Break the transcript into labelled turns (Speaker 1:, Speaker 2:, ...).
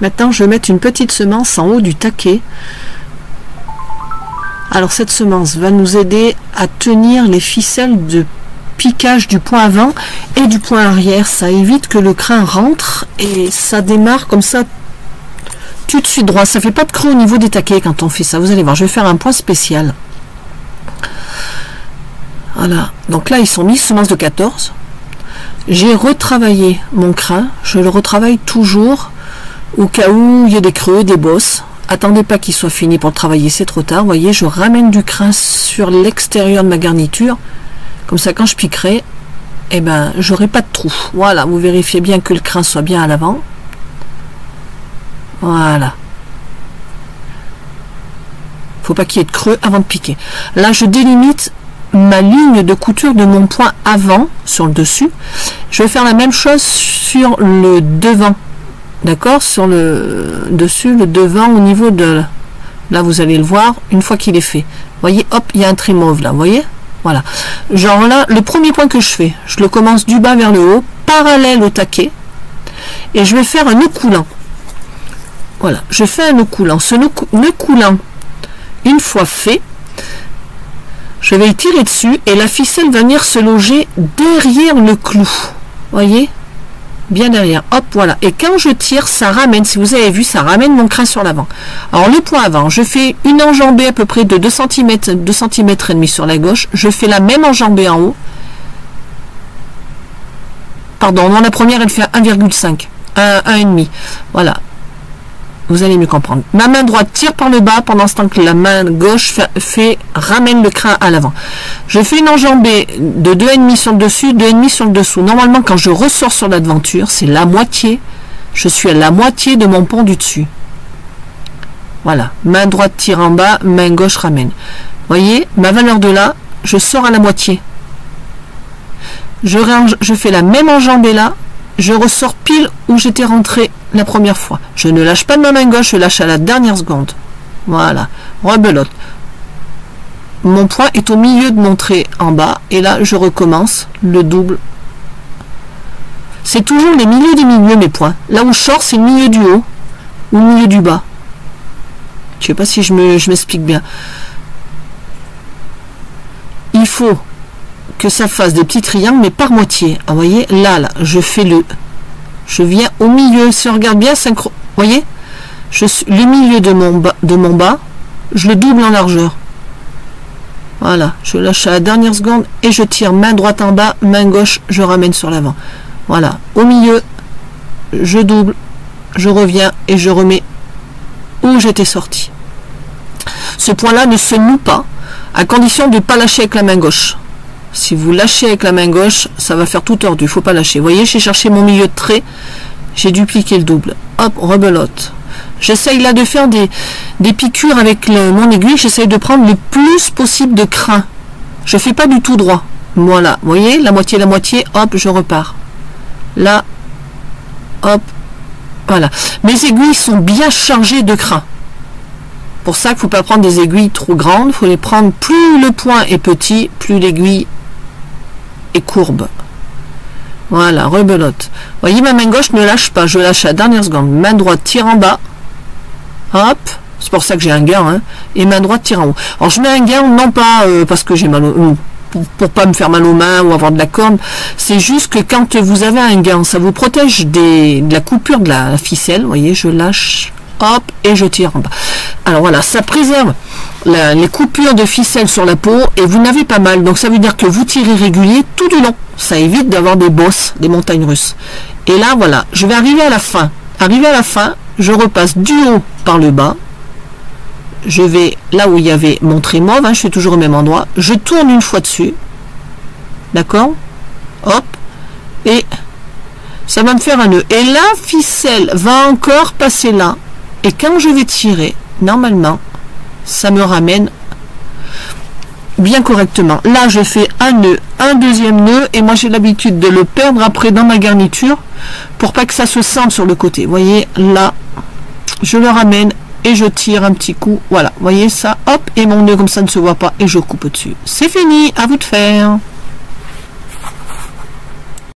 Speaker 1: Maintenant, je vais mettre une petite semence en haut du taquet. Alors, cette semence va nous aider à tenir les ficelles de piquage du point avant et du point arrière. Ça évite que le crin rentre et ça démarre comme ça tout de suite droit. Ça fait pas de creux au niveau des taquets quand on fait ça. Vous allez voir, je vais faire un point spécial. Voilà. Donc là, ils sont mis semence de 14. J'ai retravaillé mon crin. Je le retravaille toujours au cas où il y a des creux, des bosses. Attendez pas qu'il soit fini pour le travailler, c'est trop tard. Vous voyez, je ramène du crin sur l'extérieur de ma garniture. Comme ça, quand je piquerai, eh ben, j'aurai pas de trou. Voilà, vous vérifiez bien que le crin soit bien à l'avant. Voilà. Faut pas qu'il y ait de creux avant de piquer. Là, je délimite ma ligne de couture de mon point avant sur le dessus. Je vais faire la même chose sur le devant. D'accord, sur le dessus, le devant au niveau de... Là, vous allez le voir une fois qu'il est fait. Vous voyez, hop, il y a un trait mauve là, vous voyez. Voilà. Genre là, le premier point que je fais, je le commence du bas vers le haut, parallèle au taquet. Et je vais faire un nœud coulant. Voilà, je fais un nœud coulant. Ce nœud coulant, une fois fait, je vais tirer dessus et la ficelle va venir se loger derrière le clou. Vous voyez? Bien derrière, hop, voilà. Et quand je tire, ça ramène, si vous avez vu, ça ramène mon crin sur l'avant. Alors le point avant, je fais une enjambée à peu près de 2 cm et demi sur la gauche. Je fais la même enjambée en haut. Pardon, non, la première, elle fait 1,5. 1,5. Voilà. Vous allez mieux comprendre. Ma main droite tire par le bas pendant ce temps que la main gauche ramène le crin à l'avant. Je fais une enjambée de 2,5 sur le dessus, 2,5 sur le dessous. Normalement, quand je ressors sur l'aventure, c'est la moitié. Je suis à la moitié de mon pont du dessus. Voilà. Main droite tire en bas, main gauche ramène. Voyez, ma valeur de là, je sors à la moitié. Je fais la même enjambée là. Je ressors pile où j'étais rentré la première fois. Je ne lâche pas de ma main gauche, je lâche à la dernière seconde. Voilà. Rebelote. Mon point est au milieu de mon trait en bas. Et là, je recommence le double. C'est toujours les milieux des milieux, mes points. Là où je sors, c'est le milieu du haut ou le milieu du bas. Je ne sais pas si je m'explique bien. Il faut que ça fasse des petits triangles, mais par moitié. Ah, vous voyez, là, je viens au milieu. Si on regarde bien, vous voyez, le milieu de mon bas, je le double en largeur. Voilà, je lâche à la dernière seconde et je tire main droite en bas, main gauche, je ramène sur l'avant. Voilà, au milieu, je double, je reviens et je remets où j'étais sorti. Ce point-là ne se noue pas, à condition de ne pas lâcher avec la main gauche. Si vous lâchez avec la main gauche, ça va faire tout tordu, il ne faut pas lâcher. Vous voyez, j'ai cherché mon milieu de trait, j'ai dupliqué le double. Hop, rebelote. J'essaye là de faire des piqûres avec mon aiguille, j'essaye de prendre le plus possible de crin. Je ne fais pas du tout droit. Voilà, vous voyez, la moitié, hop, je repars. Là, hop, voilà. Mes aiguilles sont bien chargées de crin. Pour ça qu'il ne faut pas prendre des aiguilles trop grandes, il faut les prendre, plus le point est petit, plus l'aiguille est courbe. Voilà, rebelote. Vous voyez, ma main gauche ne lâche pas, je lâche à la dernière seconde. Main droite tire en bas. Hop, c'est pour ça que j'ai un gain, hein, et main droite tire en haut. Alors je mets un gain, non pas parce que j'ai mal au... pour pas me faire mal aux mains ou avoir de la corne, c'est juste que quand vous avez un gain, ça vous protège de la coupure de la ficelle. Vous voyez, je lâche, hop, et je tire en bas. Alors voilà, ça préserve les coupures de ficelle sur la peau et vous n'avez pas mal. Donc ça veut dire que vous tirez régulier tout du long. Ça évite d'avoir des bosses, des montagnes russes. Et là, voilà, je vais arriver à la fin. Arrivé à la fin, je repasse du haut par le bas. Je vais là où il y avait mon trait mauve, hein, je suis toujours au même endroit. Je tourne une fois dessus. D'accord? Hop. Et ça va me faire un nœud. Et la ficelle va encore passer là. Et quand je vais tirer, normalement, ça me ramène bien correctement. Là, je fais un nœud, un deuxième nœud, et moi j'ai l'habitude de le perdre après dans ma garniture pour pas que ça se sente sur le côté. Vous voyez, là, je le ramène et je tire un petit coup. Voilà, vous voyez ça, hop, et mon nœud comme ça ne se voit pas et je coupe dessus. C'est fini, à vous de faire.